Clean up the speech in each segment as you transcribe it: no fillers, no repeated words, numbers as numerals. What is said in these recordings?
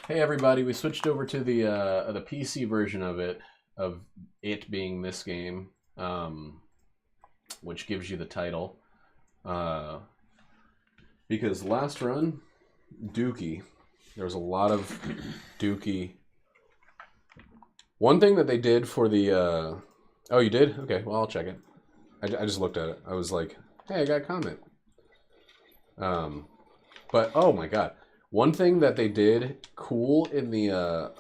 Hey everybody, we switched over to the PC version of it being this game, which gives you the title. Because last run, Dookie, there was a lot of Dookie. One thing that they did for the oh, you did? Okay, well I'll check it. I just looked at it. I was like, hey, I got a comment. But oh my god. One thing that they did cool in the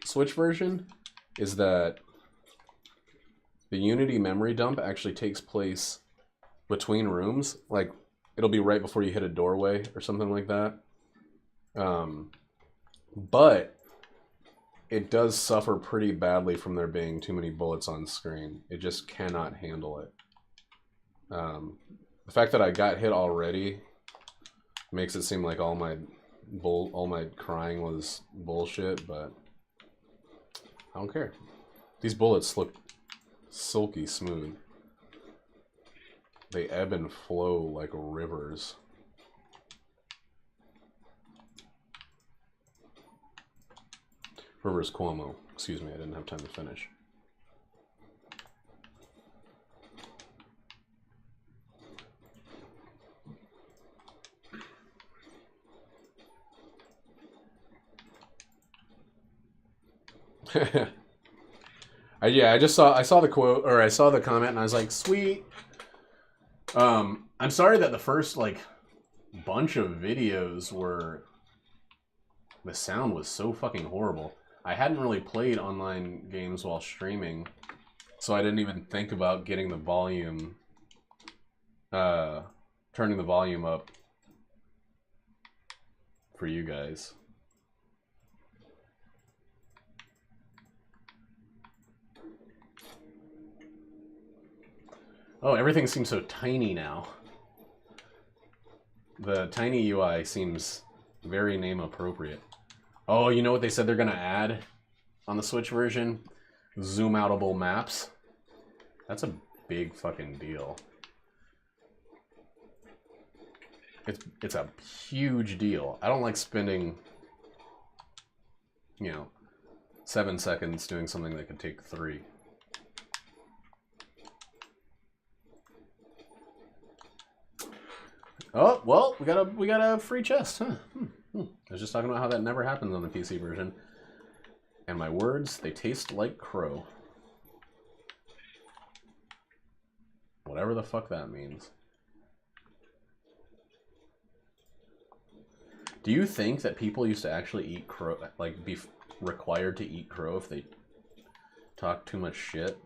Switch version is that the Unity memory dump actually takes place between rooms. Like, it'll be right before you hit a doorway or something like that. But it does suffer pretty badly from there being too many bullets on screen. It just cannot handle it. The fact that I got hit already makes it seem like all my crying was bullshit, but I don't care. These bullets look silky smooth. They ebb and flow like rivers. Rivers Cuomo. Excuse me, I didn't have time to finish. I saw the quote, or I saw the comment, and I was like, sweet. I'm sorry that the first bunch of videos were, the sound was so fucking horrible. I hadn't really played online games while streaming, so I didn't even think about getting the volume, turning the volume up for you guys. Oh, everything seems so tiny now. The tiny UI seems very name appropriate. Oh, you know what they said they're gonna add on the Switch version? Zoom outable maps. That's a big fucking deal. It's a huge deal. I don't like spending, 7 seconds doing something that could take 3. Oh, well, we got a free chest, huh? I was just talking about how that never happens on the PC version. And my words, they taste like crow. Whatever the fuck that means. Do you think that people used to actually eat crow, like be required to eat crow if they talk too much shit?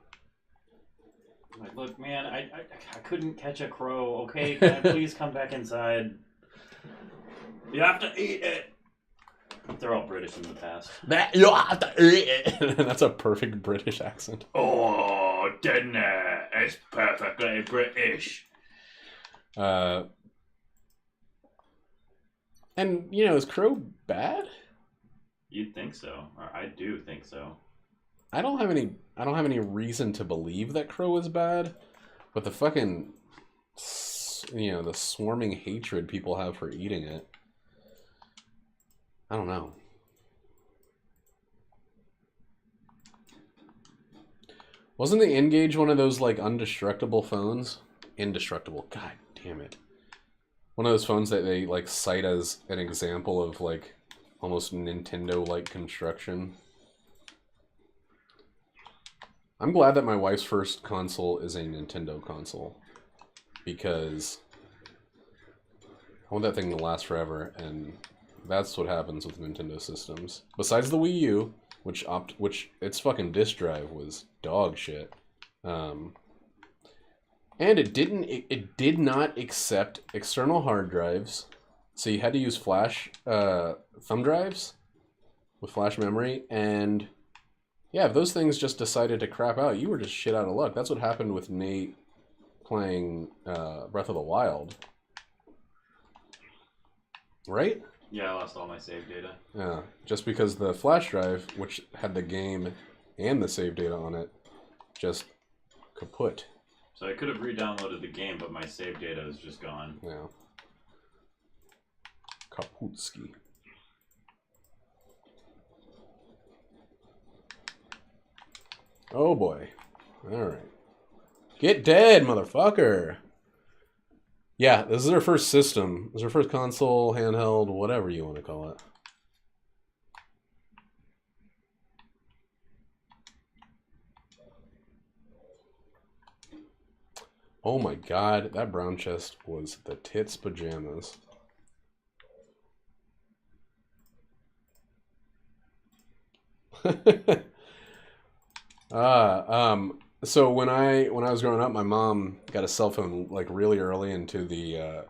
Like, look, man, I couldn't catch a crow. Okay, can I please come back inside? You have to eat it. They're all British in the past. That you have to eat it. That's a perfect British accent. Oh, dinner is perfectly British. And is crow bad? You'd think so, or I do think so. I don't have any reason to believe that crow is bad, but the fucking, the swarming hatred people have for eating it. I don't know. Wasn't the N-Gage one of those undestructible phones? Indestructible. God damn it. One of those phones that they cite as an example of almost Nintendo-like construction. I'm glad that my wife's first console is a Nintendo console, because I want that thing to last forever, and that's what happens with Nintendo systems. Besides the Wii U, which its fucking disk drive was dog shit, and it did not accept external hard drives, so you had to use flash thumb drives with flash memory, and yeah, if those things just decided to crap out, you were just shit out of luck. That's what happened with Nate playing Breath of the Wild. Right? Yeah, I lost all my save data. Yeah, just because the flash drive, which had the game and the save data on it, just kaput. So I could have re-downloaded the game, but my save data is just gone. Yeah. Kaputski. Oh boy. Alright. Get dead, motherfucker! Yeah, this is our first system. This is our first console, handheld, whatever you want to call it. Oh my god, that brown chest was the tits pajamas. So when I was growing up, my mom got a cell phone like really early into the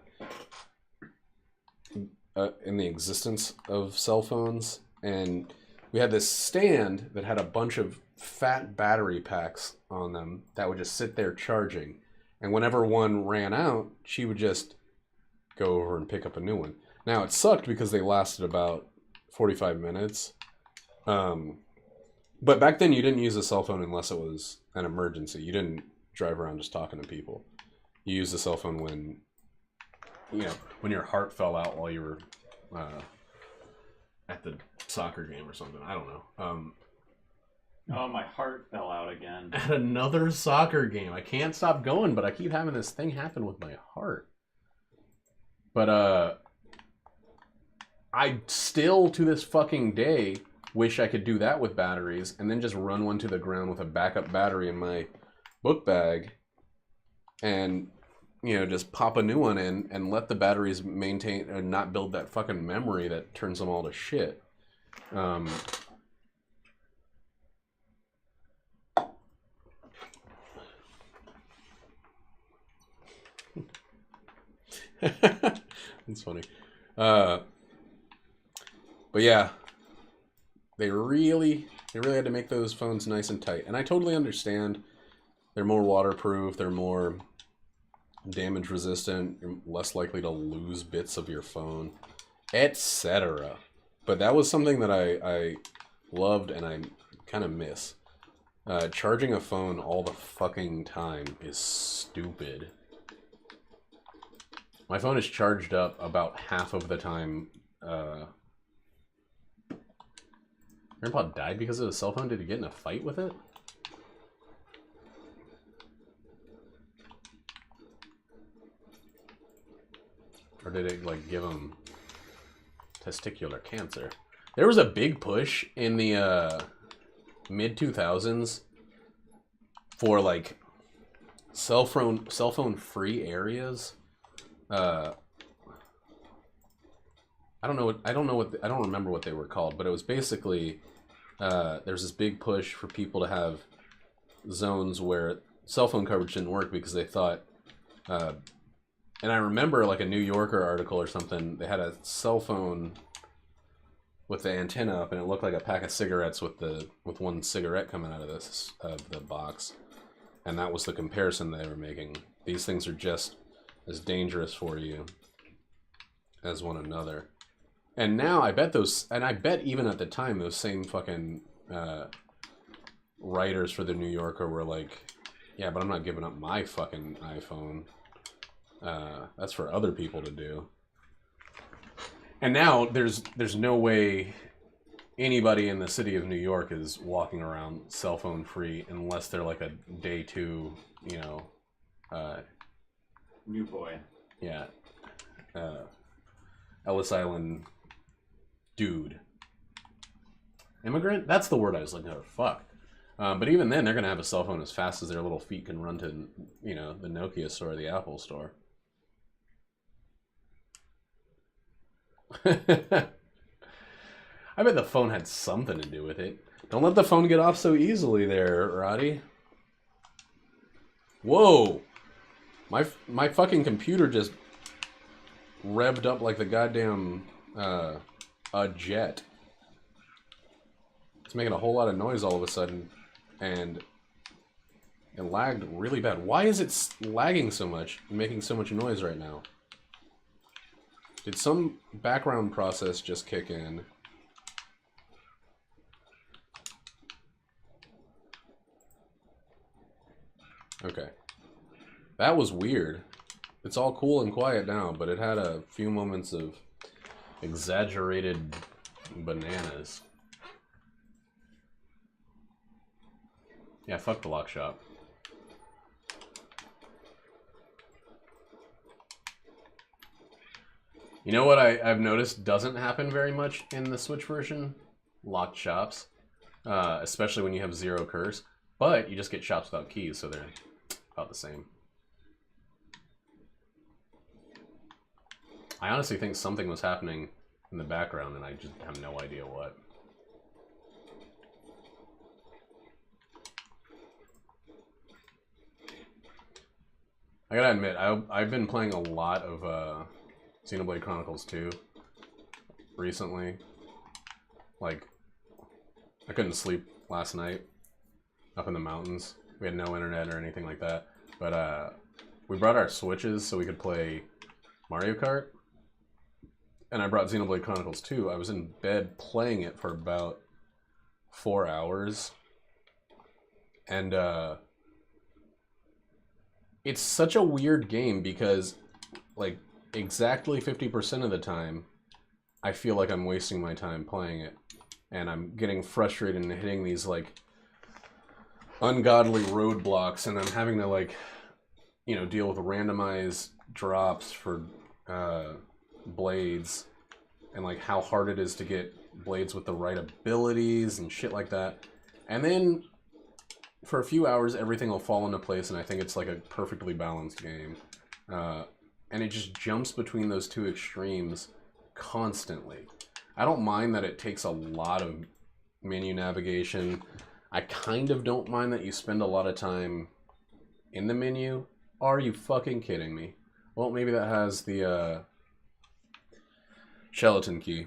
in the existence of cell phones, and we had this stand that had a bunch of fat battery packs on them that would just sit there charging, and whenever one ran out, she would just go over and pick up a new one. Now it sucked because they lasted about 45 minutes. But back then, you didn't use a cell phone unless it was an emergency. You didn't drive around just talking to people. You used a cell phone when, you know, when your heart fell out while you were at the soccer game or something. I don't know. Oh, my heart fell out again. At another soccer game. I can't stop going, but I keep having this thing happen with my heart. But I still, to this fucking day, wish I could do that with batteries and then just run one to the ground with a backup battery in my book bag and, you know, just pop a new one in and let the batteries maintain and not build that fucking memory that turns them all to shit. That's funny. But yeah. They really had to make those phones nice and tight. And I totally understand. They're more waterproof, they're more damage resistant, you're less likely to lose bits of your phone, etc. But that was something that I loved and I kind of miss. Charging a phone all the fucking time is stupid. My phone is charged up about half of the time. Grandpa died because of his cell phone? Did he get in a fight with it? Or did it, like, give him testicular cancer? There was a big push in the mid-2000s for, like, cell phone free areas. I don't remember what they were called, but it was basically there's this big push for people to have zones where cell phone coverage didn't work because they thought, and I remember like a New Yorker article or something, they had a cell phone with the antenna up and it looked like a pack of cigarettes with one cigarette coming out of the box, and that was the comparison they were making. These things are just as dangerous for you as one another. And now I bet even at the time those same fucking writers for the New Yorker were like, yeah, but I'm not giving up my fucking iPhone. That's for other people to do. And now there's no way anybody in the city of New York is walking around cell phone free unless they're like a day two, you know, new boy. Yeah. Ellis Island dude. Immigrant? That's the word I was looking for. Fuck. But even then, they're going to have a cell phone as fast as their little feet can run to, you know, the Nokia store or the Apple store. I bet the phone had something to do with it. Don't let the phone get off so easily there, Roddy. Whoa! My fucking computer just revved up like the goddamn a jet. It's making a whole lot of noise all of a sudden, and it lagged really bad. Why is it lagging so much and making so much noise right now? Did some background process just kick in? Okay. That was weird. It's all cool and quiet now, but it had a few moments of exaggerated bananas. Yeah, fuck the lock shop. You know what I've noticed doesn't happen very much in the Switch version? Locked shops. Especially when you have 0 curse. But you just get shops without keys, so they're about the same. I honestly think something was happening in the background, and I just have no idea what. I gotta admit, I've been playing a lot of Xenoblade Chronicles 2 recently. Like, I couldn't sleep last night up in the mountains. We had no internet or anything like that. But we brought our Switches so we could play Mario Kart. And I brought Xenoblade Chronicles 2. I was in bed playing it for about 4 hours. And it's such a weird game because, like, exactly 50% of the time, I feel like I'm wasting my time playing it. And I'm getting frustrated and hitting these, like, ungodly roadblocks. And I'm having to, like, you know, deal with randomized drops for blades. And, like, how hard it is to get blades with the right abilities and shit like that. And then for a few hours, everything will fall into place, and I think it's like a perfectly balanced game. And it just jumps between those two extremes constantly. I don't mind that it takes a lot of menu navigation. I kind of don't mind that you spend a lot of time in the menu. Are you fucking kidding me? Well, maybe that has the gelatin key.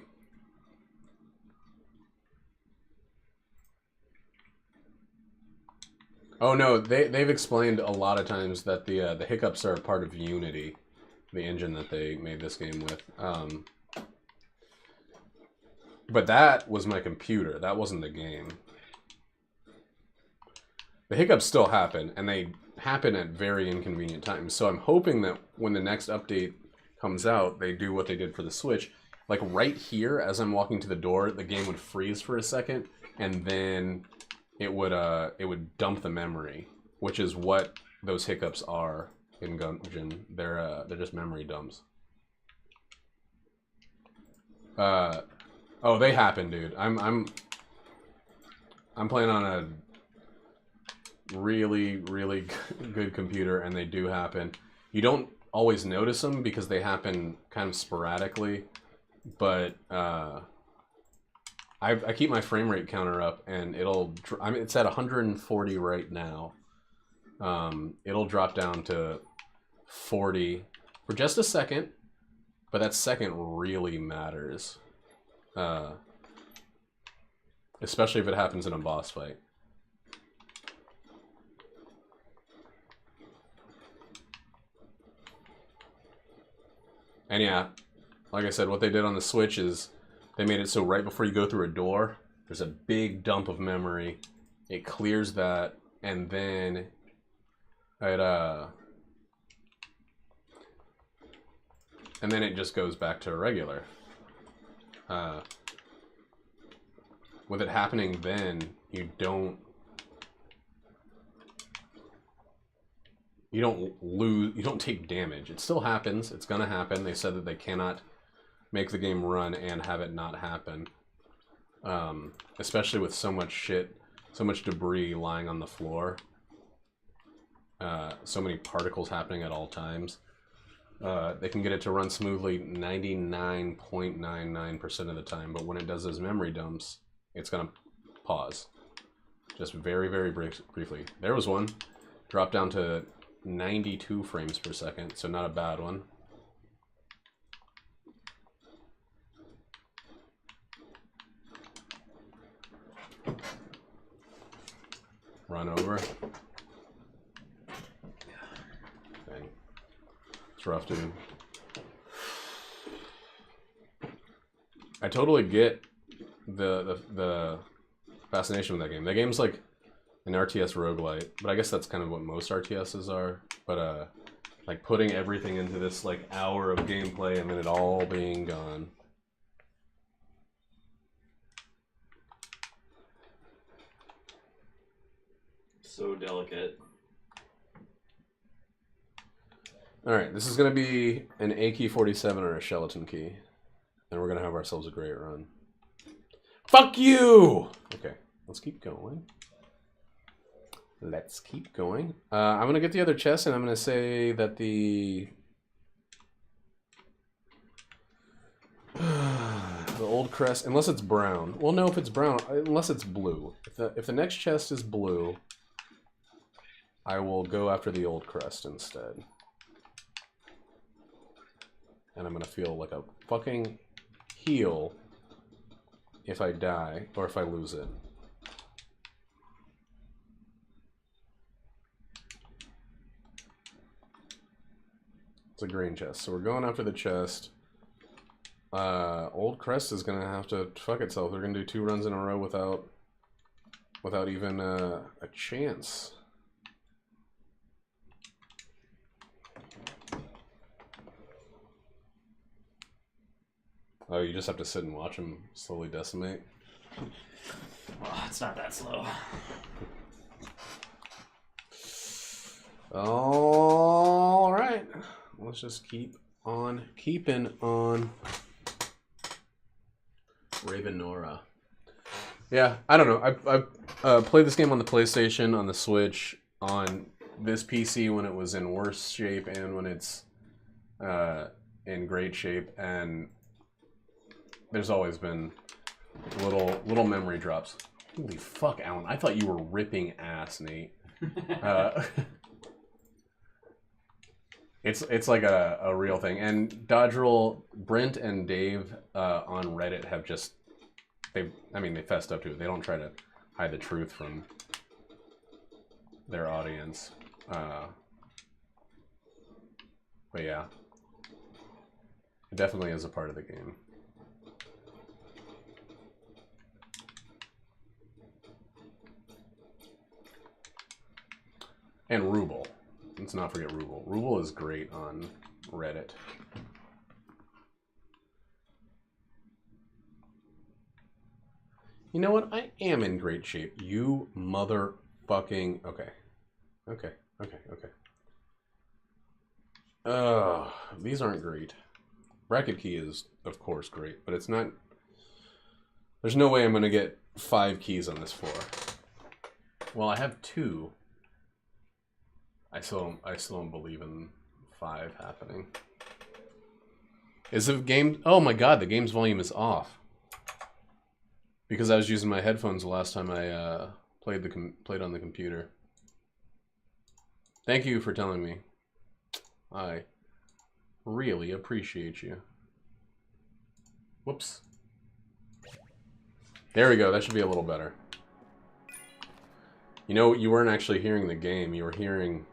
Oh no, they've explained a lot of times that the hiccups are part of Unity, the engine that they made this game with. But that was my computer. That wasn't the game. The hiccups still happen, and they happen at very inconvenient times. So I'm hoping that when the next update comes out, they do what they did for the Switch. Like right here, as I'm walking to the door, the game would freeze for a second, and then it would dump the memory, which is what those hiccups are in Gungeon. They're just memory dumps. Oh, they happen, dude. I'm playing on a really, really good computer, and they do happen. You don't always notice them because they happen kind of sporadically, but I keep my frame rate counter up, and it'll. I mean, it's at 140 right now. It'll drop down to 40 for just a second, but that second really matters, especially if it happens in a boss fight. And yeah, like I said, what they did on the Switch is they made it so right before you go through a door, there's a big dump of memory. It clears that, and then it just goes back to regular. With it happening then, you don't lose, you don't take damage. It still happens. It's gonna happen. They said that they cannot make the game run and have it not happen. Especially with so much shit, so much debris lying on the floor. So many particles happening at all times. They can get it to run smoothly 99.99% of the time, but when it does those memory dumps, it's gonna pause. Just very, very briefly. There was one. Dropped down to 92 frames per second, so not a bad one. Run over. Dang. It's rough, dude. I totally get the fascination with that game. That game's like an RTS roguelite, but I guess that's kind of what most RTSs are. But like putting everything into this like hour of gameplay and then it all being gone. So delicate. Alright, this is going to be an A key 47 or a skeleton key. And we're going to have ourselves a great run. Fuck you! Okay, let's keep going. Let's keep going. I'm going to get the other chest, and I'm going to say that the old crest, unless it's brown. Well, no, if it's brown, unless it's blue. If the next chest is blue, I will go after the old crest instead. And I'm going to feel like a fucking heel if I die, or if I lose it. It's a green chest, so we're going after the chest. Old Crest is gonna have to fuck itself. They're gonna do 2 runs in a row without even a chance. Oh, you just have to sit and watch them slowly decimate? Well, it's not that slow. Alright. Let's just keep on keeping on. Ravenora. Yeah, I don't know. I've played this game on the PlayStation, on the Switch, on this PC when it was in worse shape and when it's in great shape, and there's always been little memory drops. Holy fuck, Alan! I thought you were ripping ass, Nate. It's like a real thing. And Dodge Roll, Brent and Dave on Reddit have just they fessed up to it. They don't try to hide the truth from their audience. But yeah, it definitely is a part of the game. And Ruble. Let's not forget Ruble. Ruble is great on Reddit. You know what? I am in great shape. You motherfucking... Okay. These aren't great. Bracket key is, of course, great, but it's not... There's no way I'm going to get 5 keys on this floor. Well, I have 2. I still don't believe in 5 happening. Is the game... Oh my god, the game's volume is off. Because I was using my headphones the last time I played on the computer. Thank you for telling me. I really appreciate you. Whoops. There we go, that should be a little better. You know, you weren't actually hearing the game, you were hearing...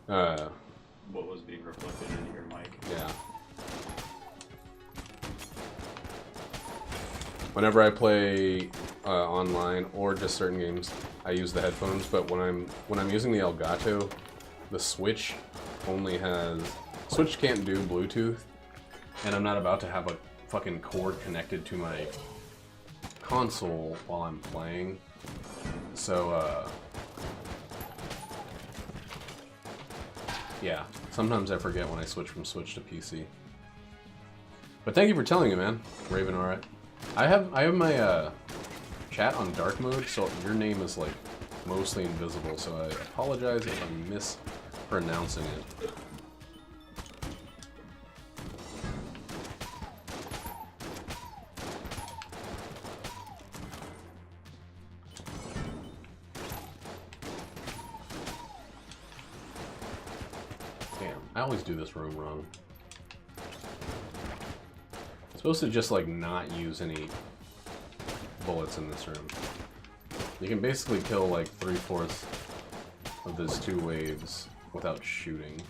what was being reflected into your mic. Yeah. Whenever I play online or just certain games, I use the headphones, but when I'm using the Elgato, the Switch only has... Switch can't do Bluetooth, and I'm not about to have a fucking cord connected to my console while I'm playing. So, yeah, sometimes I forget when I switch from Switch to PC. But thank you for telling me, man, Ravenora. I have my chat on dark mode, so your name is like mostly invisible. So I apologize if I'm mispronouncing it. I always do this room wrong. I'm supposed to just like not use any bullets in this room. You can basically kill like 3/4 of those 2 waves without shooting.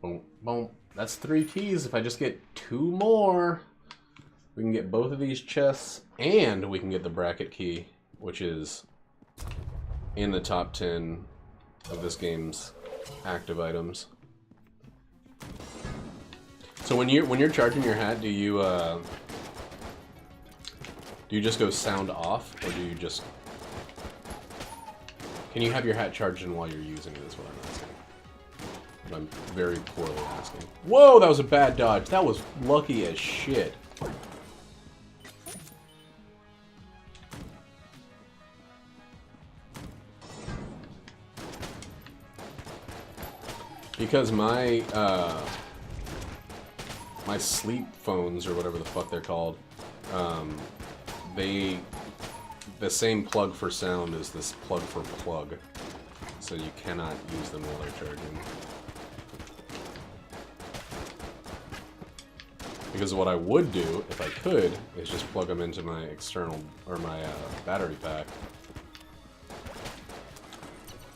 Boom, boom. That's 3 keys. If I just get 2 more, we can get both of these chests and we can get the bracket key, which is in the top 10 of this game's active items. So when you're charging your hat, do you Do you just go sound off, or do you just... Can you have your hat charged in while you're using it, is what I'm asking. But I'm very poorly asking. Whoa, that was a bad dodge. That was lucky as shit. Because my my sleep phones, or whatever the fuck they're called, the same plug for sound is this plug for plug, so you cannot use them while they're charging. Because what I would do, if I could, is just plug them into my external, or my battery pack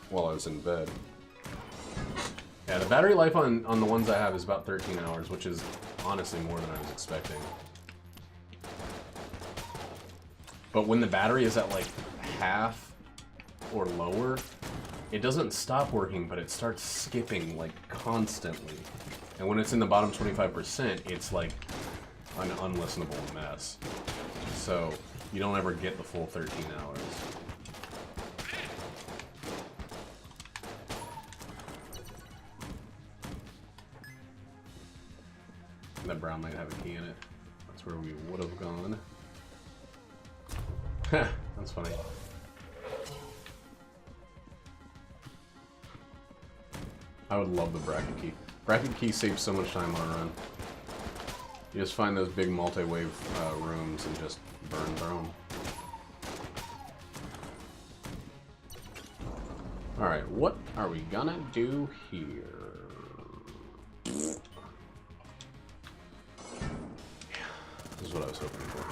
while I was in bed. Yeah, the battery life on the ones I have is about 13 hours, which is honestly more than I was expecting. But when the battery is at like half or lower, it doesn't stop working, but it starts skipping like constantly. And when it's in the bottom 25%, it's like an unlistenable mess. So you don't ever get the full 13 hours. That brown might have a key in it. That's where we would have gone. That's funny. I would love the bracket key. Bracket key saves so much time on a run. You just find those big multi-wave rooms and just burn through them. Alright, what are we gonna do here? This is what I was hoping for.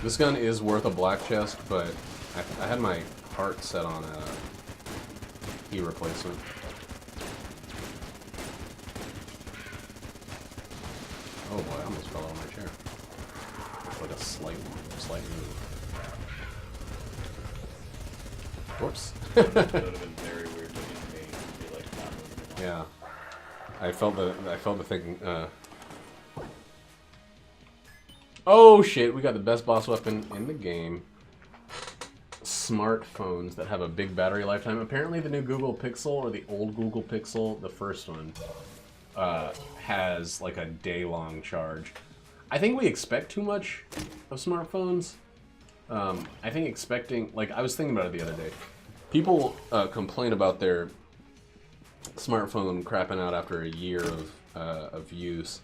This gun is worth a black chest, but I had my heart set on a key replacement. Oh boy, I almost fell out of my chair. It's like a slight move. Whoops. That would have been very weird looking to me. Be like not moving. Yeah, I felt the thing. Oh shit! We got the best boss weapon in the game. Smartphones that have a big battery lifetime. Apparently, the new Google Pixel, or the old Google Pixel, the first one, has like a day-long charge. I think we expect too much of smartphones. I think expecting, like, I was thinking about it the other day. People complain about their smartphone crapping out after a year of use,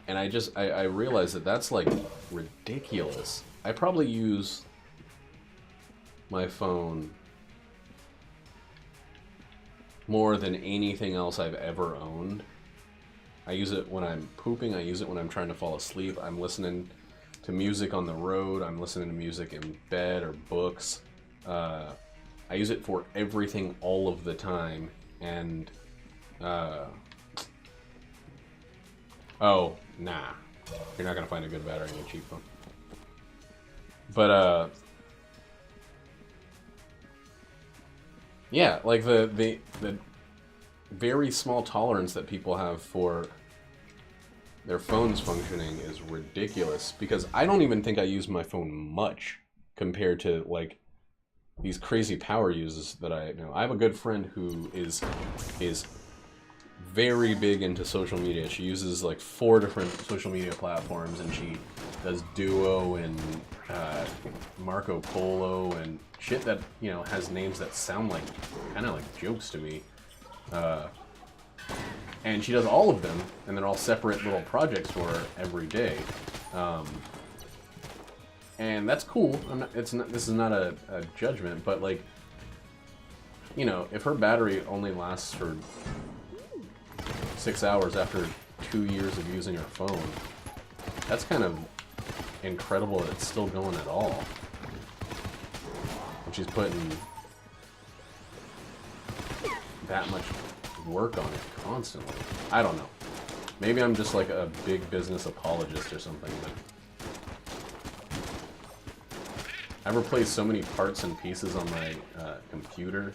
and I realized that that's like ridiculous. I probably use my phone more than anything else I've ever owned. I use it when I'm pooping, I use it when I'm trying to fall asleep, I'm listening to music on the road, I'm listening to music in bed or books. I use it for everything all of the time, and oh, nah. You're not gonna find a good battery in a cheap phone. But yeah, like the very small tolerance that people have for their phones functioning is ridiculous, because I don't even think I use my phone much compared to like these crazy power uses that I know. I have a good friend who is very big into social media. She uses like 4 different social media platforms, and she does Duo and Marco Polo and shit that, you know, has names that sound like kind of like jokes to me. And she does all of them, and they're all separate little projects for her every day. And that's cool. This is not a judgment, but like, you know, if her battery only lasts for 6 hours after 2 years of using her phone, that's kind of incredible that it's still going at all. And she's putting that much work on it constantly. I don't know. Maybe I'm just like a big business apologist or something, but I've replaced so many parts and pieces on my computer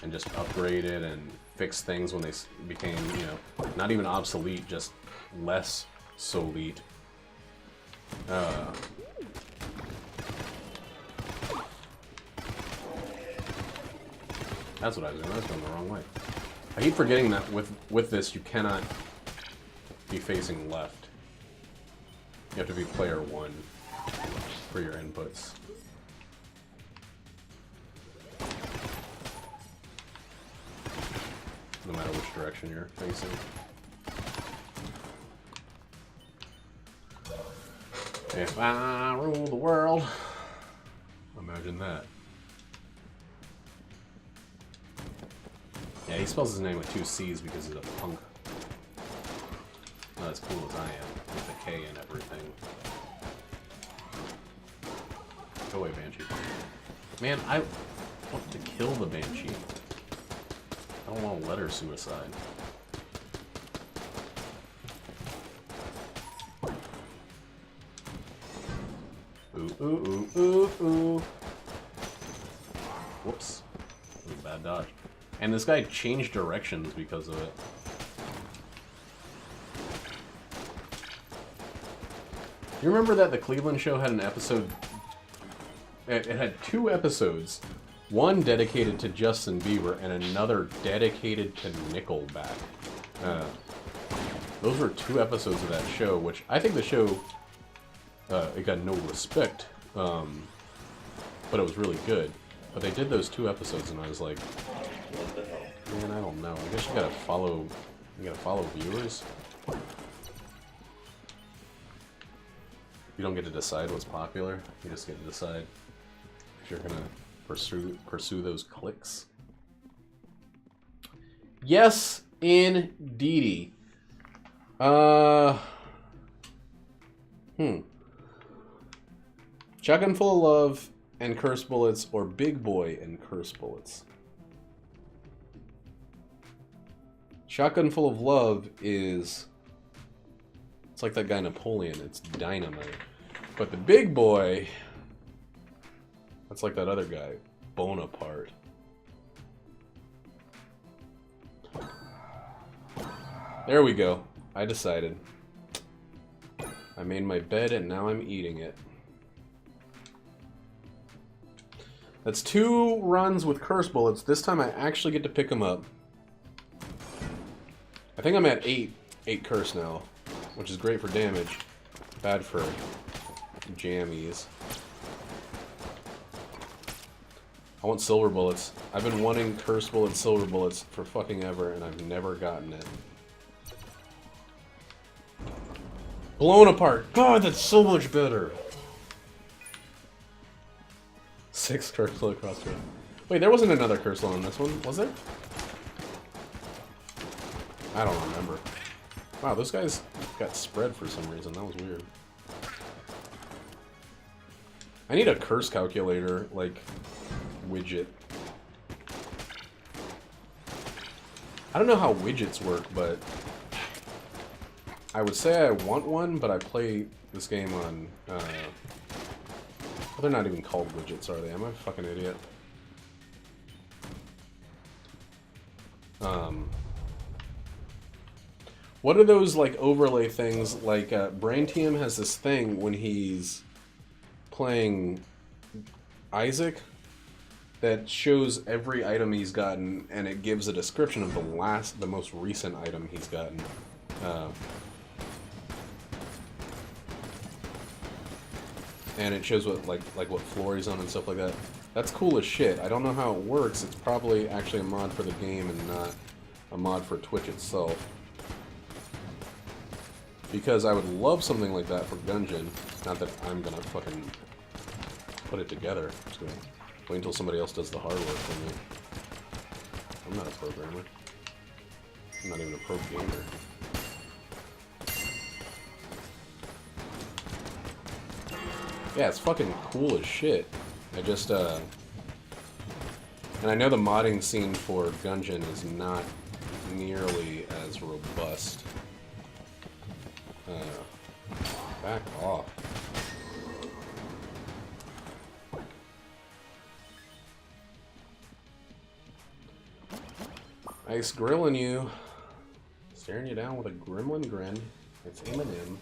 and just upgrade it and fix things when they became, you know, not even obsolete, just less solete. That's what I was doing. I was going the wrong way. I keep forgetting that with this, you cannot be facing left. You have to be player 1 for your inputs. No matter which direction you're facing. If I rule the world, imagine that. Yeah, he spells his name with 2 C's because he's a punk. Not as cool as I am, with a K and everything. Go away, Banshee. Man, I want to kill the Banshee. I don't want to let her suicide. Ooh, ooh, ooh, ooh, ooh. Whoops. That was a bad dodge. And this guy changed directions because of it. You remember that the Cleveland Show had an episode... It had 2 episodes. One dedicated to Justin Bieber and another dedicated to Nickelback. Those were 2 episodes of that show, which I think the show... it got no respect, but it was really good. But they did those 2 episodes, and I was like, What the hell? man, I don't know. I guess you gotta follow viewers. You don't get to decide what's popular. You just get to decide if you're gonna pursue those clicks. Yes, indeedy. Shotgun Full of Love and Curse Bullets, or Big Boy and Curse Bullets. Shotgun Full of Love is... It's like that guy Napoleon. It's dynamite. But the Big Boy... That's like that other guy, Bonaparte. There we go. I decided. I made my bed and now I'm eating it. That's 2 runs with Curse Bullets. This time I actually get to pick them up. I think I'm at 8 Curse now, which is great for damage. Bad for jammies. I want Silver Bullets. I've been wanting Curse Bullets, Silver Bullets for fucking ever, and I've never gotten it. Blown Apart! God, that's so much better! 6 Curse Blow across the room. Wait, there wasn't another Curse Blow in this one, was there? I don't remember. Wow, those guys got spread for some reason. That was weird. I need a curse calculator, like, widget. I don't know how widgets work, but I would say I want one, but I play this game on, well, they're not even called widgets, are they? Am I a fucking idiot? What are those, like, overlay things? Like, Brain TM has this thing when he's playing Isaac that shows every item he's gotten, and it gives a description of the most recent item he's gotten. And it shows what, like what floor he's on and stuff like that. That's cool as shit. I don't know how it works. It's probably actually a mod for the game and not a mod for Twitch itself. Because I would love something like that for Gungeon. Not that I'm gonna fucking put it together. I'm just gonna wait until somebody else does the hard work for me. I'm not a programmer. I'm not even a pro gamer. Yeah, it's fucking cool as shit. I just, and I know the modding scene for Gungeon is not nearly as robust. Back off. Ice grilling you. Staring you down with a gremlin grin. It's Eminem.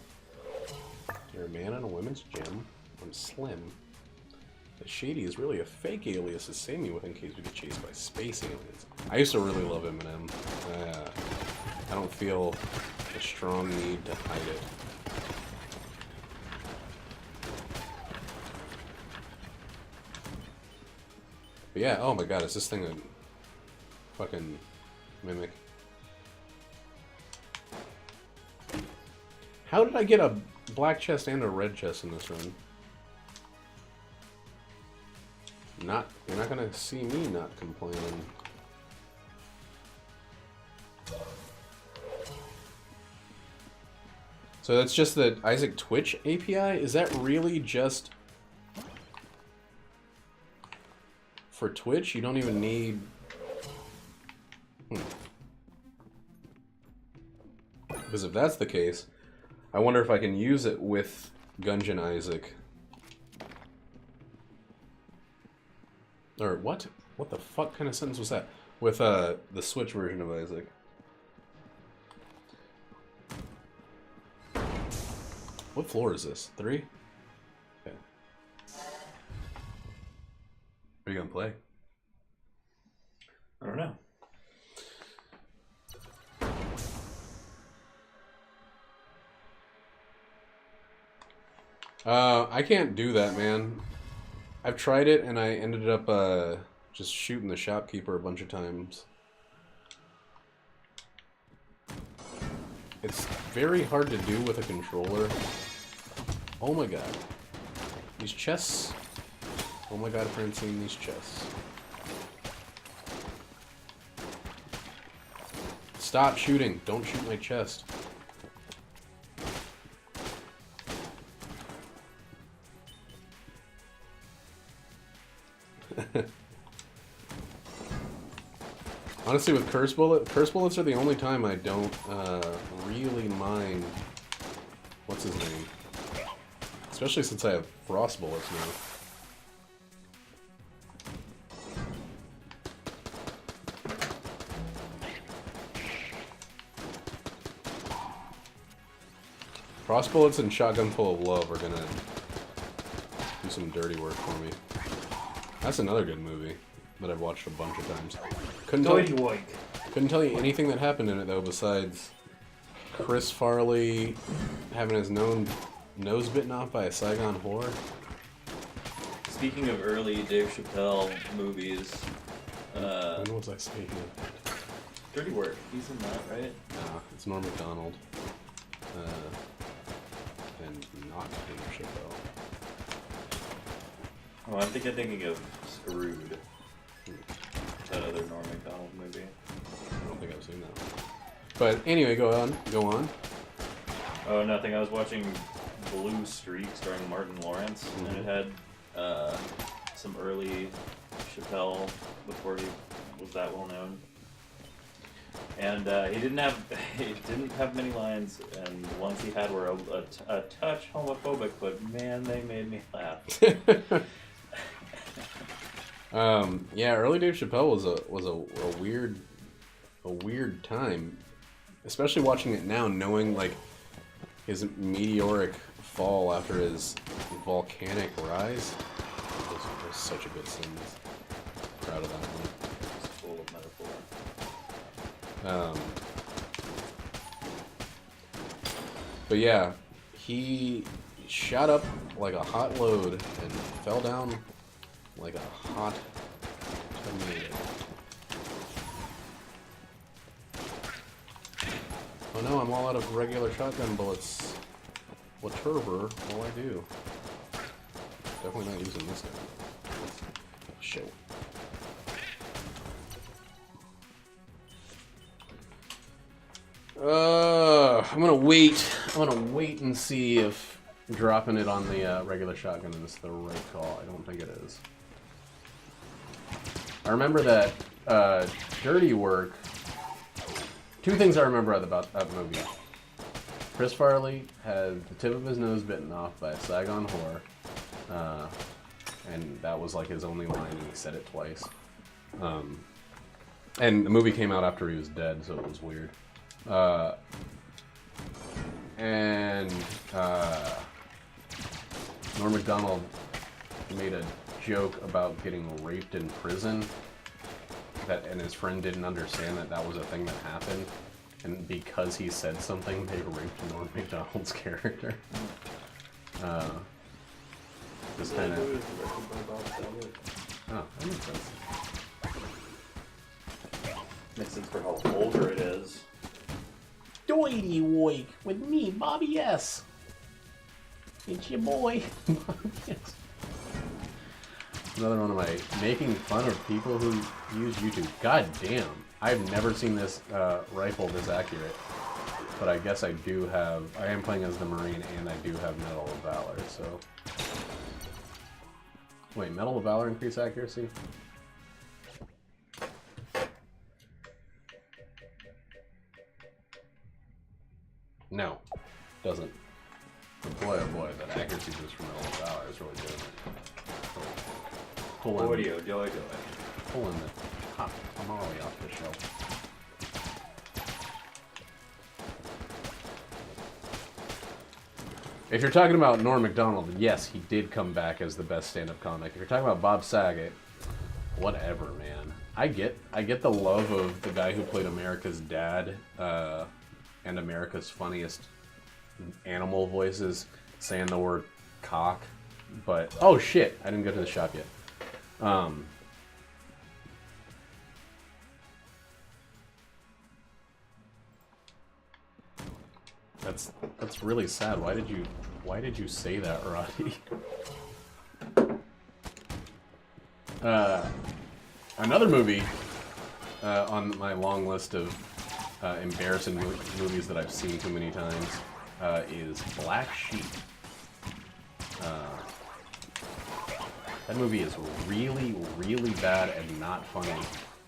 You're a man in a women's gym. I'm Slim. The Shady is really a fake alias to save me with in case we get chased by space aliens. I used to really love Eminem. I don't feel a strong need to hide it. But yeah, oh my god, is this thing a fucking mimic? How did I get a black chest and a red chest in this run? You're not gonna see me not complaining. So that's just the Isaac Twitch API? Is that really just for Twitch? You don't even need... Because if that's the case, I wonder if I can use it with Gungeon Isaac. Or what? What the fuck kind of sentence was that? With the Switch version of Isaac. What floor is this? 3? Okay. Are you gonna play? I don't know. I can't do that, man. I've tried it and I ended up just shooting the shopkeeper a bunch of times. It's very hard to do with a controller. Oh my god. These chests. Oh my god, Francine, these chests. Stop shooting. Don't shoot my chest. Honestly, with curse bullets are the only time I don't really mind. What's his name? Especially since I have frost bullets now. Frost bullets and shotgun full of love are gonna do some dirty work for me. That's another good movie that I've watched a bunch of times. Couldn't tell you anything that happened in it though, besides Chris Farley having his nose bitten off by a Saigon whore. Speaking of early Dave Chappelle movies, When was I speaking of? Dirty Work. He's in that, right? Nah, it's Norm Macdonald. And not Dave Chappelle. Oh, I'm thinking of Screwed. That other Norm Macdonald movie. I don't think I've seen that one. But anyway, go on. Oh, nothing. I was watching Blue Streak starring Martin Lawrence, and it had some early Chappelle before he was that well known. And he didn't have many lines, and the ones he had were a touch homophobic, but man, they made me laugh. Yeah, early Dave Chappelle was a weird time, especially watching it now, knowing like his meteoric fall after his volcanic rise. It was such a good scene. Proud of that one. It's full of metaphor. But yeah, he shot up like a hot load and fell down like a hot tomato. Oh no, I'm all out of regular shotgun bullets. Whatever will I do? Definitely not using this guy. Shit. I'm gonna wait and see if dropping it on the regular shotgun is the right call. I don't think it is. I remember that Dirty Work. Two things I remember about that movie. Chris Farley had the tip of his nose bitten off by a Saigon whore, and that was like his only line, and he said it twice. And the movie came out after he was dead, so it was weird. Norm Macdonald made a joke about getting raped in prison, and his friend didn't understand that was a thing that happened, and because he said something, they raped Norm Macdonald's character. Just kind of. Oh, that makes sense. Makes sense for how older it is. Doity Woik with me, Bobby S. It's your boy, Bobby S. Another one of my making fun of people who use YouTube. God damn, I've never seen this rifle this accurate. But I guess I do have. I am playing as the Marine, and I do have Medal of Valor. So, wait, Medal of Valor increase accuracy? No, doesn't. But boy, oh boy, that accuracy boost from Medal of Valor is really doing it. Pull in the top tamale off the shelf. If you're talking about Norm Macdonald, yes, he did come back as the best stand-up comic. If you're talking about Bob Saget, whatever, man. I get the love of the guy who played America's dad and America's funniest animal voices saying the word cock, but oh shit, I didn't go to the shop yet. That's really sad. Why did you say that, Roddy? Another movie on my long list of embarrassing movies that I've seen too many times is Black Sheep. That movie is really, really bad and not funny.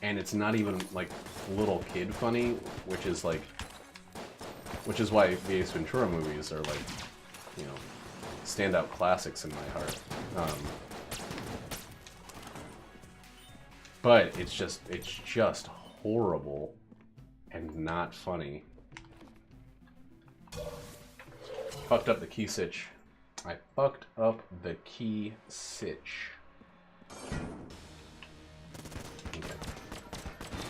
And it's not even, like, little kid funny, which is why the Ace Ventura movies are, like, you know, standout classics in my heart. But it's just horrible and not funny. Fucked up the key sitch. I fucked up the key sitch. Okay.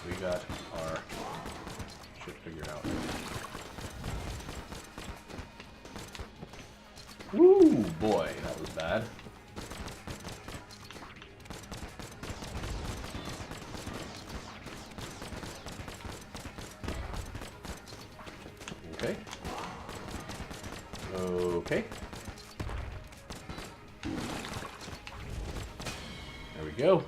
We got our shit figured out. Woo, boy, that was bad. Okay. Okay. There we go.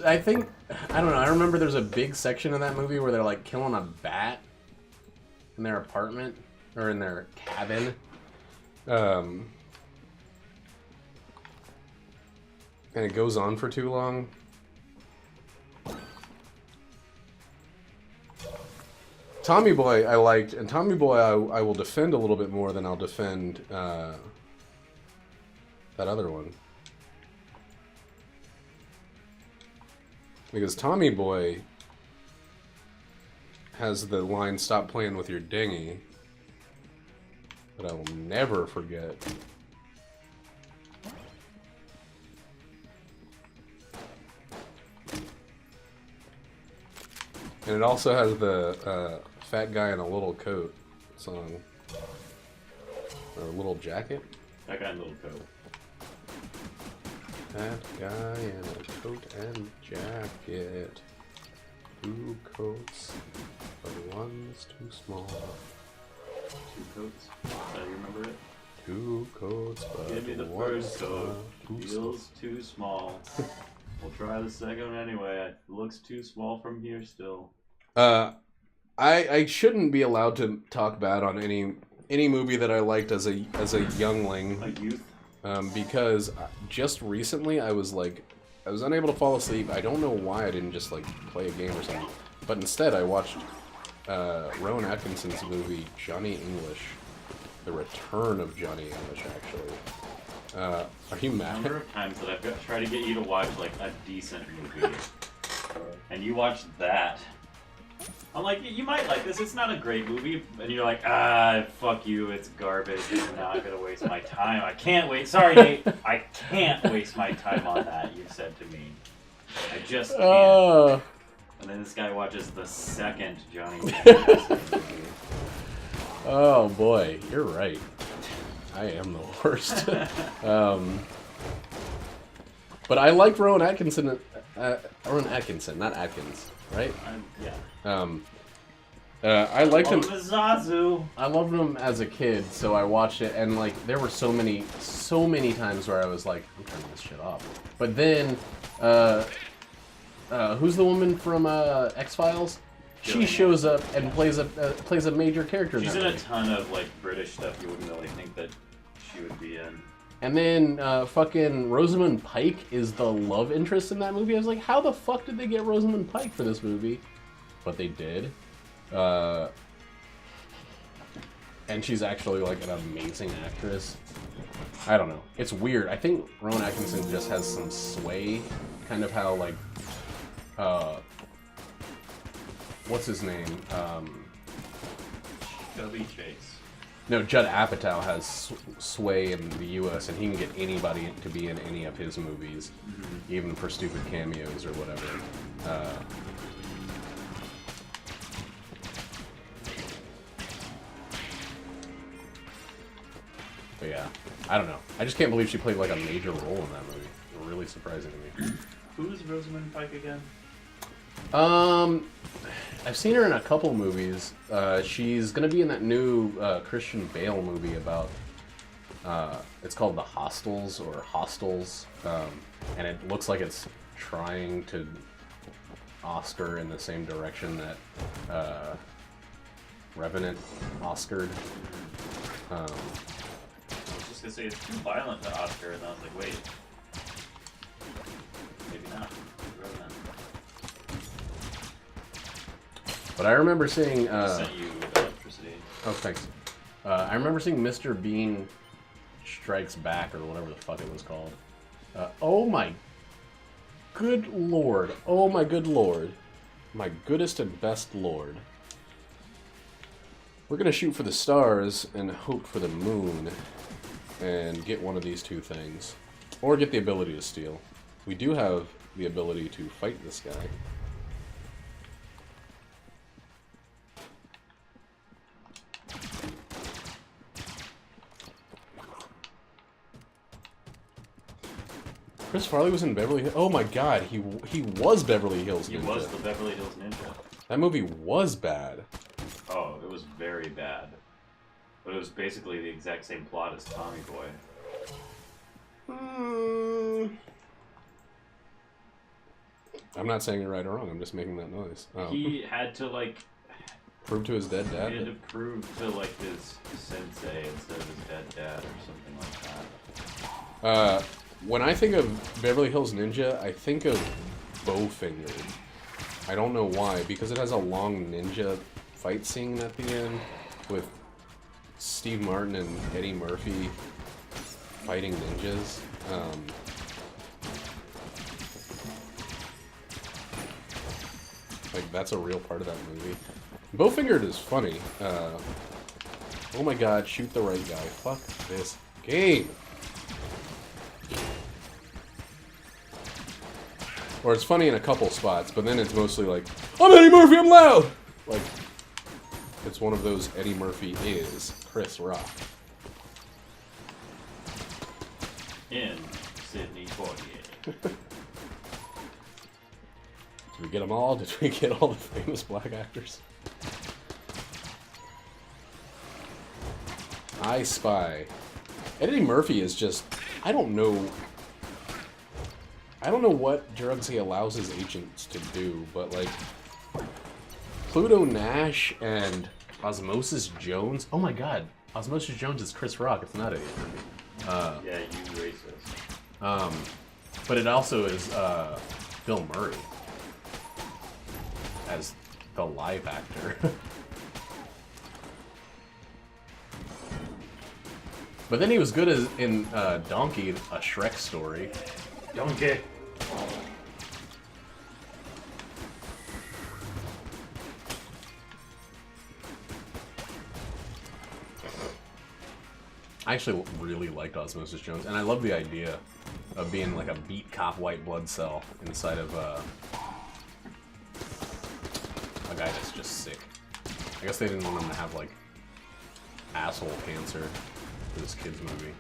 I think, I don't know, I remember there's a big section of that movie where they're like killing a bat in their apartment, or in their cabin. And it goes on for too long. Tommy Boy I liked, and Tommy Boy I will defend a little bit more than I'll defend that other one. Because Tommy Boy has the line, "Stop playing with your dinghy," that I will never forget. And it also has the fat guy in a little coat song. Or a little jacket? That guy in a little coat. That guy in a coat and jacket. 2 coats, but one's too small. 2 coats? Do you remember it? 2 coats, but give me the first coat. Feels too small. We'll try the second one anyway. It looks too small from here still. I shouldn't be allowed to talk bad on any movie that I liked as a youngling. A youth? Because just recently I was unable to fall asleep. I don't know why I didn't just like play a game or something. But instead, I watched Rowan Atkinson's movie Johnny English, The Return of Johnny English. Actually, are you The mad? number of times that I've tried to get you to watch like a decent movie, and you watched that. I'm like, you might like this. It's not a great movie, and you're like, fuck you. It's garbage. I'm not gonna waste my time. I can't wait. Sorry, Nate. I can't waste my time on that. You said to me. I just can't. And then this guy watches the second Johnny English movie. Oh boy, you're right. I am the worst. But I liked Rowan Atkinson. Rowan Atkinson, not Atkins, right? Yeah. I liked him. Zazu. I loved him as a kid, so I watched it, and like there were so many times where I was like, I'm turning this shit off. But then, who's the woman from X-Files? She shows up and plays a major character. She's in a ton of like British stuff you wouldn't really think that she would be in. And then fucking Rosamund Pike is the love interest in that movie. I was like, how the fuck did they get Rosamund Pike for this movie? But they did. And she's actually like an amazing actress. I don't know. It's weird. I think Rowan Atkinson just has some sway. Kind of how like what's his name? Chubby Chase. No, Judd Apatow has sway in the U.S. and he can get anybody to be in any of his movies, even for stupid cameos or whatever. But yeah, I don't know. I just can't believe she played like a major role in that movie. Really surprising to me. Who's Rosamund Pike again? I've seen her in a couple movies. She's gonna be in that new Christian Bale movie about. It's called The Hostels or Hostels, and it looks like it's trying to Oscar in the same direction that Revenant Oscared. I was just gonna say it's too violent to Oscar, and I was like, wait, maybe not. Revenant. But I remember seeing. Sent you with electricity. Oh, thanks. I remember seeing Mr. Bean Strikes Back or whatever the fuck it was called. Oh my good lord! Oh my good lord! My goodest and best lord! We're gonna shoot for the stars and hope for the moon, and get one of these two things, or get the ability to steal. We do have the ability to fight this guy. Chris Farley was in Beverly Hills. Oh my god, he was Beverly Hills Ninja. He was the Beverly Hills Ninja. That movie was bad. Oh, it was very bad. But it was basically the exact same plot as Tommy Boy. I'm not saying you're right or wrong. I'm just making that noise. Oh. He had to like Prove to his dead he had to dad. prove to like his sensei instead of his dead dad or something like that. When I think of Beverly Hills Ninja, I think of Bowfinger. I don't know why, because it has a long ninja fight scene at the end with Steve Martin and Eddie Murphy fighting ninjas. Like, that's a real part of that movie. Bowfinger is funny. Oh my god, shoot the right guy. Fuck this game. Or it's funny in a couple spots, but then it's mostly like, I'm Eddie Murphy, I'm loud! Like, it's one of those Eddie Murphy is Chris Rock. In Sidney Poitier. Did we get them all? Did we get all the famous black actors? I Spy. Eddie Murphy is just, I don't know what drugs he allows his agents to do, but like Pluto Nash and Osmosis Jones. Oh my god, Osmosis Jones is Chris Rock. It's not Eddie Murphy. Yeah, you racist. But it also is Bill Murray as the live actor. But then he was good as in Donkey, a Shrek story. Donkey. I actually really liked Osmosis Jones, and I love the idea of being like a beat cop white blood cell inside of a guy that's just sick. I guess they didn't want him to have like asshole cancer for this kid's movie.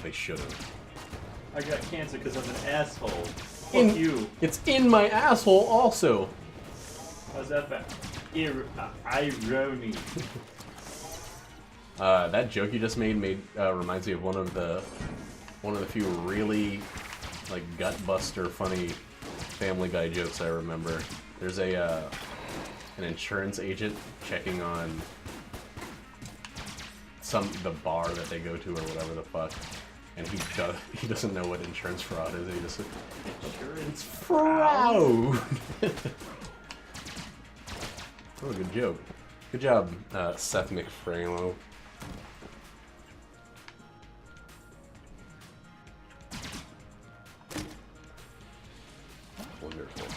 They should have. I got cancer because I'm an asshole. Fuck you. It's in my asshole also. How's that bad? Irony. That joke you just made reminds me of one of the few really like gut buster funny Family Guy jokes I remember. There's an insurance agent checking on the bar that they go to or whatever the fuck, and he doesn't know what insurance fraud is. And he just said, insurance fraud. Oh, good joke. Good job, Seth MacFarlane. Wonderful.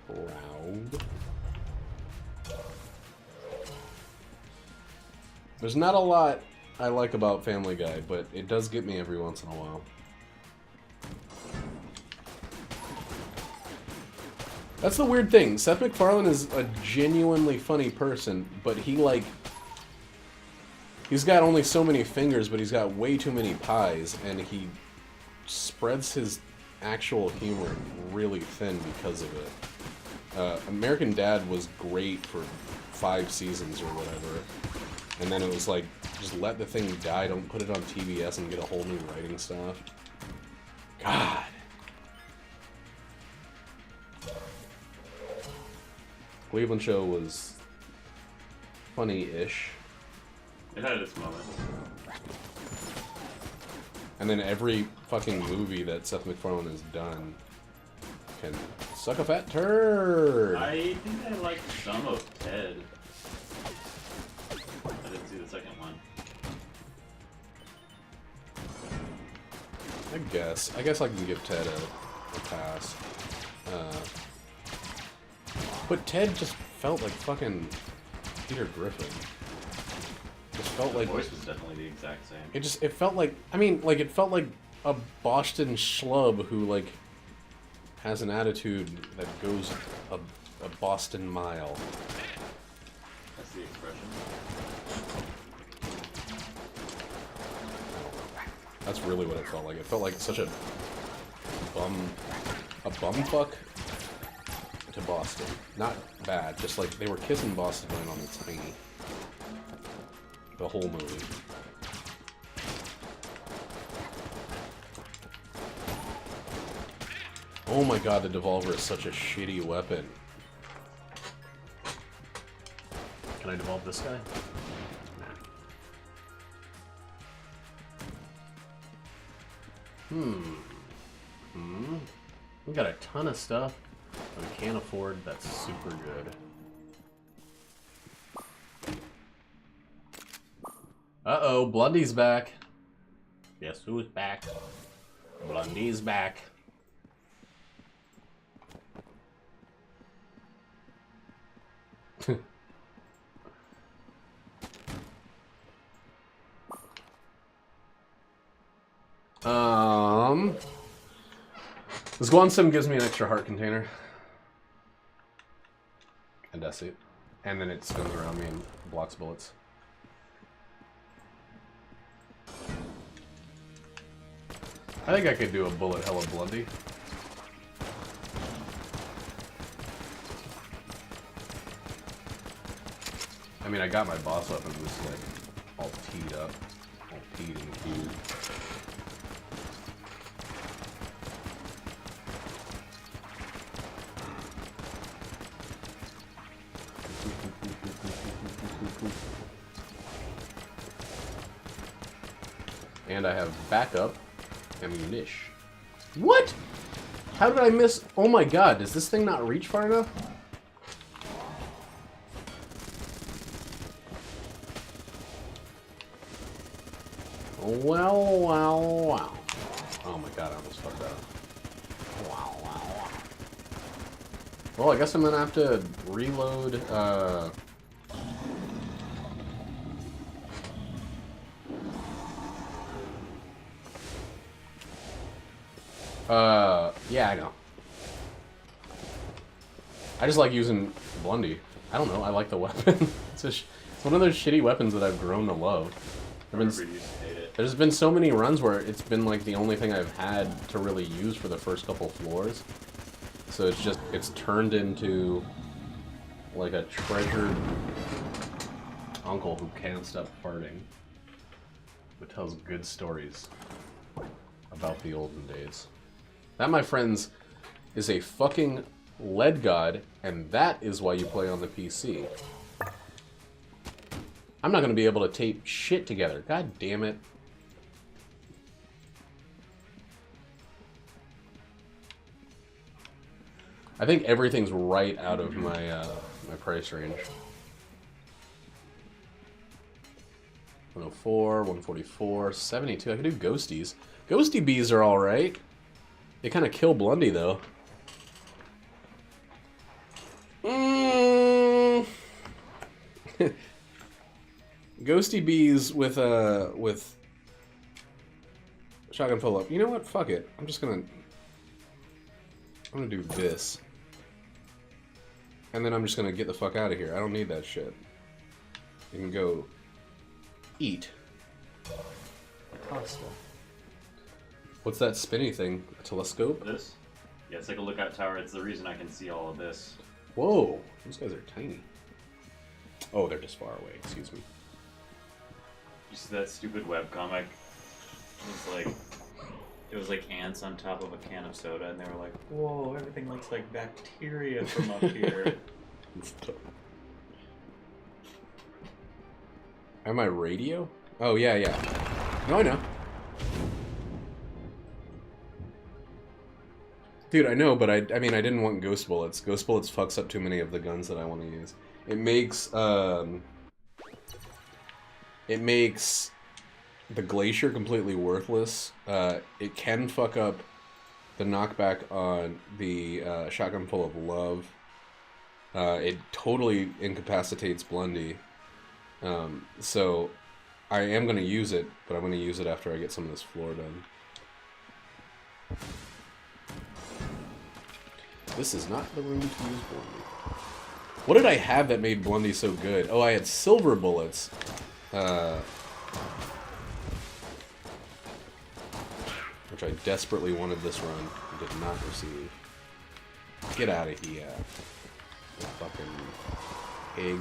Proud. There's not a lot I like about Family Guy, but it does get me every once in a while. That's the weird thing. Seth MacFarlane is a genuinely funny person, but he's got only so many fingers, but he's got way too many pies, and he spreads his actual humor really thin because of it. American Dad was great for 5 seasons or whatever, and then it was like, just let the thing die, don't put it on TBS and get a whole new writing staff. God. Cleveland Show was funny-ish. It had its moment. And then every fucking movie that Seth MacFarlane has done can suck a fat turd. I think I liked some of Ted. I didn't see the second one. I guess I can give Ted a pass. But Ted just felt like fucking Peter Griffin. Just felt like The voice was definitely the exact same. it felt like, I mean, like, it felt like a Boston schlub who, like, has an attitude that goes a Boston mile. That's the expression. That's really what it felt like. It felt like such a bumfuck to Boston. Not bad, just like they were kissing Boston right on the tiny. The whole movie. Oh my god, the Devolver is such a shitty weapon. Can I devolve this guy? We got a ton of stuff that we can't afford that's super good. Uh-oh, Blondie's back. Guess who's back? Blondie's back. This Guan Sim gives me an extra heart container. And that's it. And then it spins around me and blocks bullets. I think I could do a bullet hella Blondie. I mean, I got my boss weapon just like all teed up. All teed and queued. And I have backup ammunition. What? How did I miss? Oh my god, does this thing not reach far enough? Wow. Oh my god, I almost fucked that up. Wow. Well, I guess I'm gonna have to reload, yeah, I know. I just like using Blundy. I don't know, I like the weapon. It's one of those shitty weapons that I've grown to love. There's been so many runs where it's been like the only thing I've had to really use for the first couple floors. So it's turned into like a treasured uncle who can't stop farting, but tells good stories about the olden days. That, my friends, is a fucking lead god, and that is why you play on the PC. I'm not going to be able to tape shit together. God damn it. I think everything's right out of my my price range. 104, 144, 72. I could do ghosties. Ghosty bees are alright. They kind of kill Blundy, though. Ghosty bees with shotgun pull up. You know what? Fuck it. I'm gonna do this. And then I'm just gonna get the fuck out of here. I don't need that shit. You can go eat. Pasta. What's that spinny thing? A telescope? This? Yeah, it's like a lookout tower. It's the reason I can see all of this. Whoa, those guys are tiny. Oh, they're just far away. Excuse me. You see that stupid webcomic? It was like ants on top of a can of soda, and they were like, "Whoa, everything looks like bacteria from up here." Am I radio? Oh yeah. No, I know. Dude, I know, but I mean, I didn't want ghost bullets. Ghost bullets fucks up too many of the guns that I want to use. It makes the Glacier completely worthless. It can fuck up the knockback on the Shotgun Full of Love. It totally incapacitates Blundy. So I am going to use it, but I'm going to use it after I get some of this floor done. This is not the room to use Blundy. What did I have that made Blundy so good? Oh, I had silver bullets. Which I desperately wanted this run and did not receive. Get out of here. You fucking pig.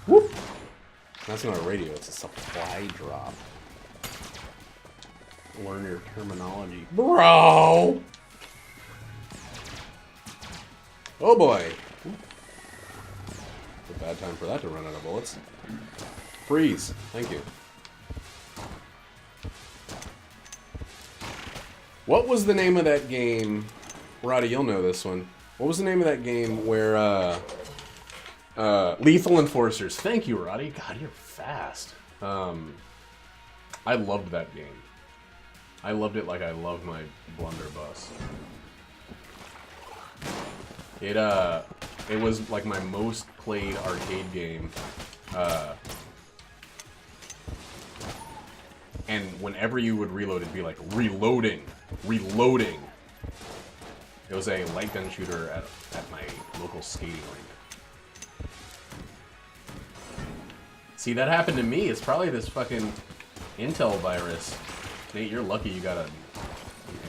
Whoop! That's not a radio, it's a supply drop. Learn your terminology. Bro! Oh boy! It's a bad time for that to run out of bullets. Freeze! Thank you. What was the name of that game? Roddy, you'll know this one. What was the name of that game where, Lethal Enforcers. Thank you, Roddy. God, you're fast. I loved that game. I loved it like I love my blunderbuss. It was like my most played arcade game. And whenever you would reload, it'd be like, reloading. It was a light gun shooter at my local skating rink. See, that happened to me. It's probably this fucking Intel virus. Nate, you're lucky you got an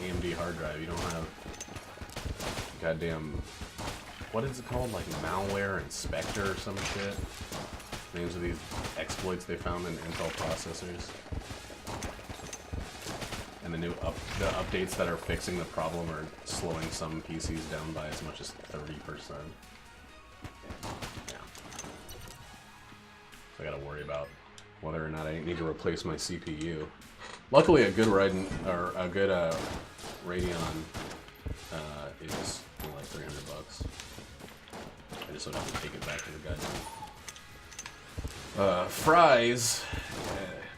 AMD hard drive. You don't have goddamn, what is it called? Like malware and Spectre or some shit. Names of these exploits they found in Intel processors. And the updates that are fixing the problem are slowing some PCs down by as much as 30%. Yeah. So I gotta worry about whether or not I need to replace my CPU. Luckily, a good Radeon or a good Radeon is only like $300. I just don't have to take it back to the guy. Fries,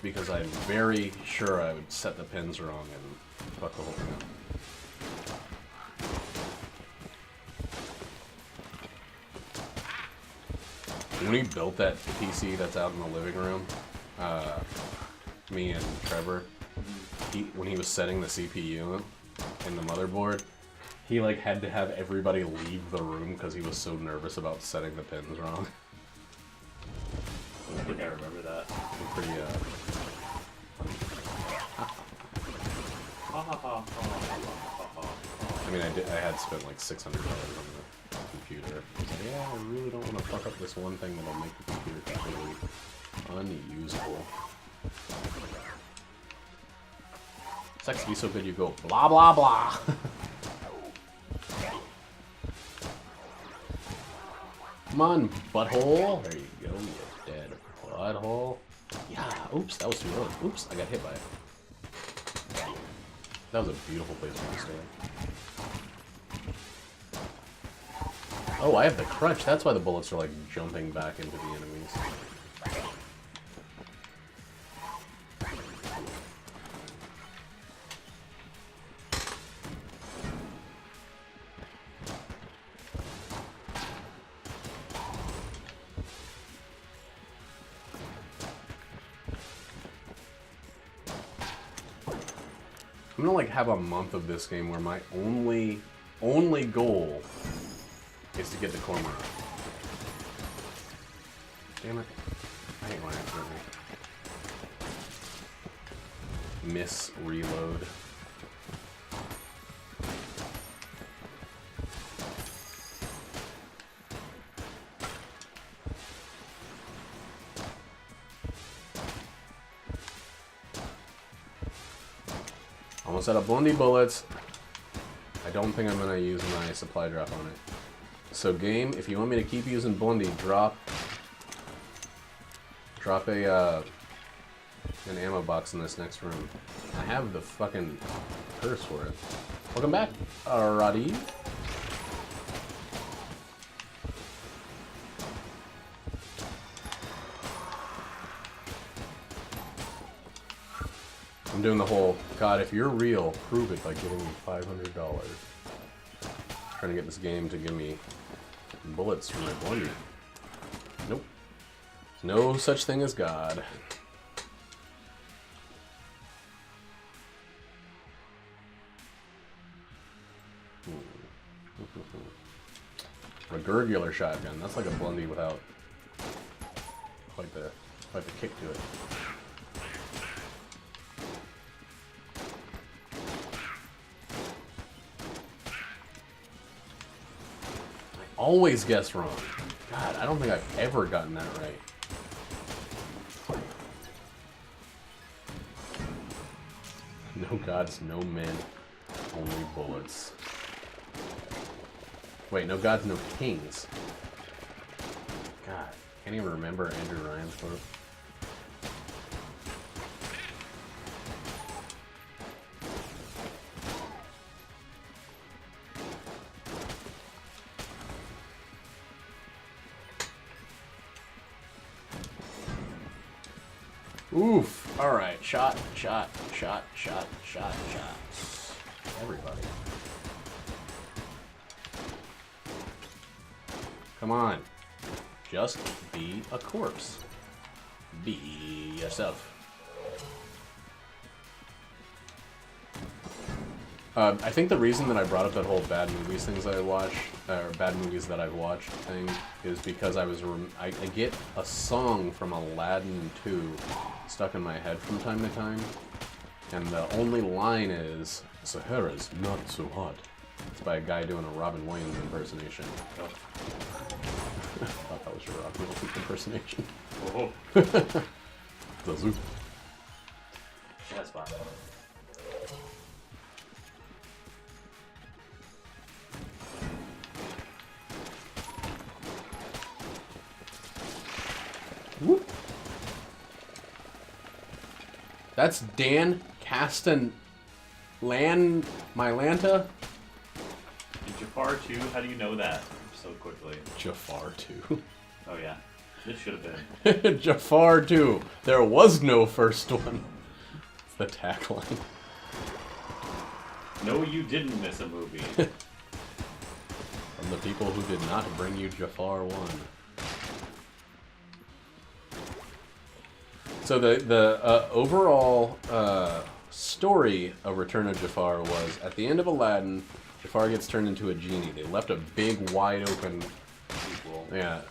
because I'm very sure I would set the pins wrong and fuck the whole thing up. When we built that PC that's out in the living room, me and Trevor, when he was setting the CPU and the motherboard, he like had to have everybody leave the room because he was so nervous about setting the pins wrong. I think I remember that. Pretty I mean, I had spent like $600 on the computer. I was like, yeah, I really don't want to fuck up this one thing that'll make the computer completely unusable. Sex be so good you go blah blah blah. Come on, butthole. There you go, you dead butthole. Yeah, oops, that was too early. Oops, I got hit by it. That was a beautiful place to stand. Oh, I have the crutch. That's why the bullets are like jumping back into the enemies. I'm gonna like have a month of this game where my only goal is to get the Cormorant. Damn it. I hate when I accidentally miss reload. Almost out of Blondie bullets. I don't think I'm gonna use my supply drop on it. So game, if you want me to keep using Blondie, drop a an ammo box in this next room. I have the fucking curse for it. Welcome back, Roddy. I'm doing the whole, God, if you're real, prove it by giving me $500. Trying to get this game to give me bullets for my Blondie. Nope. There's no such thing as God. Regurgular shotgun. That's like a Blondie without quite the kick to it. Always guess wrong. God, I don't think I've ever gotten that right. No gods, no men, only bullets. Wait, no gods, no kings. God, can't even remember Andrew Ryan's quote. Oof. Alright. Shot. Everybody. Come on. Just be a corpse. Be yourself. I think the reason that I brought up that whole bad movies things that I watch, or bad movies that I've watched thing, is because I get a song from Aladdin 2 stuck in my head from time to time, and the only line is, "Sahara's not so hot." It's by a guy doing a Robin Williams impersonation. Oh. I thought that was your Robin Williams impersonation. Oh. Zazu. That's fine. Whoop. That's Dan Mylanta? Jafar 2, how do you know that so quickly? Jafar 2. Oh yeah, this should have been. Jafar 2. There was no first one. It's the tagline. No, you didn't miss a movie. From the people who did not bring you Jafar 1. So the overall story of Return of Jafar was, at the end of Aladdin, Jafar gets turned into a genie. They left a big, wide open Sequel. Yeah,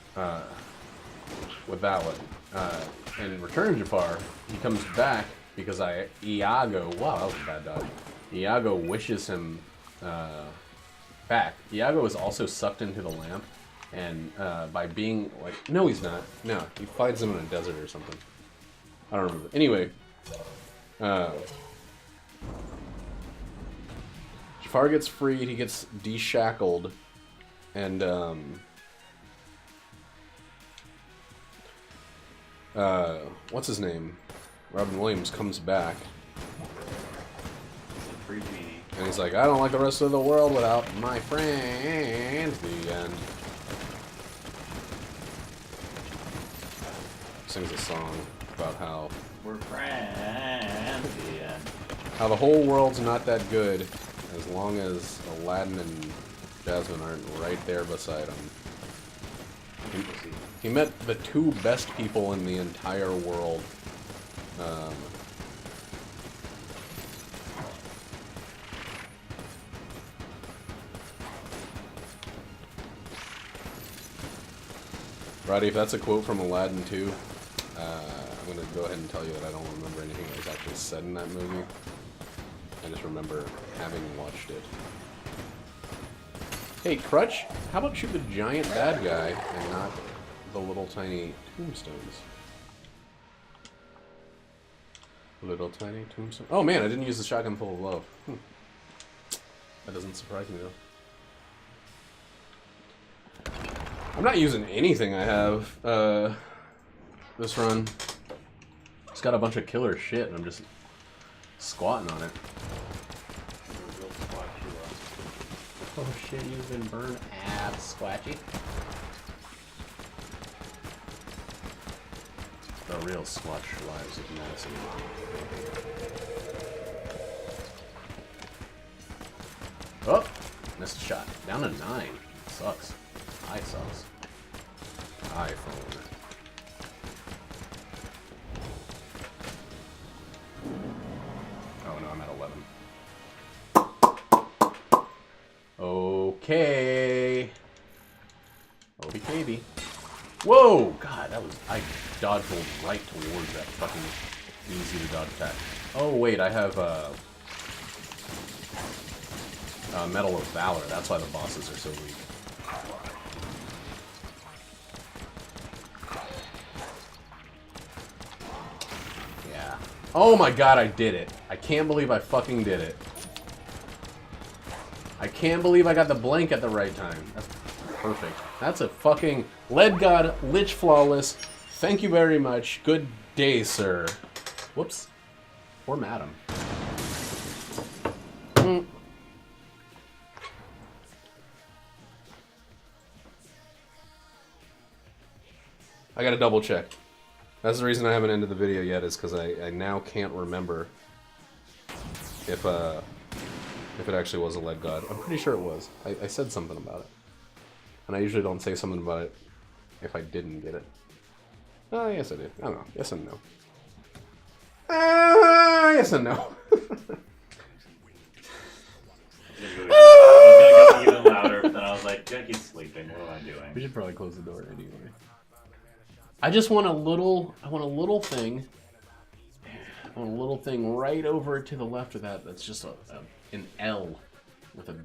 with that one. In Return of Jafar, he comes back because Iago, wow, that was a bad dodge. Iago wishes him back. Iago is also sucked into the lamp, and by being like, no, he's not. No, he finds him in a desert or something. I don't remember. Anyway, Jafar gets freed. He gets deshackled, and what's his name? Robin Williams comes back, Free genie. and he's like, I don't like the rest of the world without my friends. The end. Sings a song about how We're friends. The end. the whole world's not that good as long as Aladdin and Jasmine aren't right there beside him. He met the two best people in the entire world. Roddy, if that's a quote from Aladdin 2, I'm going to go ahead and tell you that I don't remember anything that was actually said in that movie. I just remember having watched it. Hey, Crutch, how about shoot the giant bad guy and not the little tiny tombstones? Little tiny tombstones. Oh man, I didn't use the shotgun full of love. That doesn't surprise me though. I'm not using anything I have this run. It's got a bunch of killer shit and I'm just squatting on it. Oh shit, you've been burned abs, Squatchy. The real Squatch lives of Madison. Oh! Missed a shot. Down to 9. Sucks. I sucks. iPhone. Oh no, I'm at 11. Okay. OBKB. Whoa! God, that was... I dodged right towards that fucking easy to dodge attack. Oh wait, I have Medal of Valor. That's why the bosses are so weak. Yeah. Oh my god, I did it. I can't believe I fucking did it. I can't believe I got the blank at the right time. That's perfect. That's a fucking Lead God Lich Flawless. Thank you very much. Good day, sir. Whoops. Or madam. I gotta double check. That's the reason I haven't ended the video yet, is because I now can't remember if it actually was a Lead God. I'm pretty sure it was. I said something about it. And I usually don't say something about it if I didn't get it. Oh, yes I did. I don't know. Yes and no. Yes and no. I was gonna go even louder, but then I was like, Jackie's sleeping. What am I doing? We should probably close the door anyway. I just want a little thing. I want a little thing right over to the left of that. That's just an L with a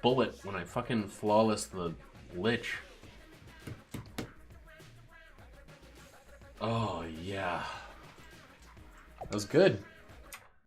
bullet when I fucking flawless the Lich. Oh yeah. That was good.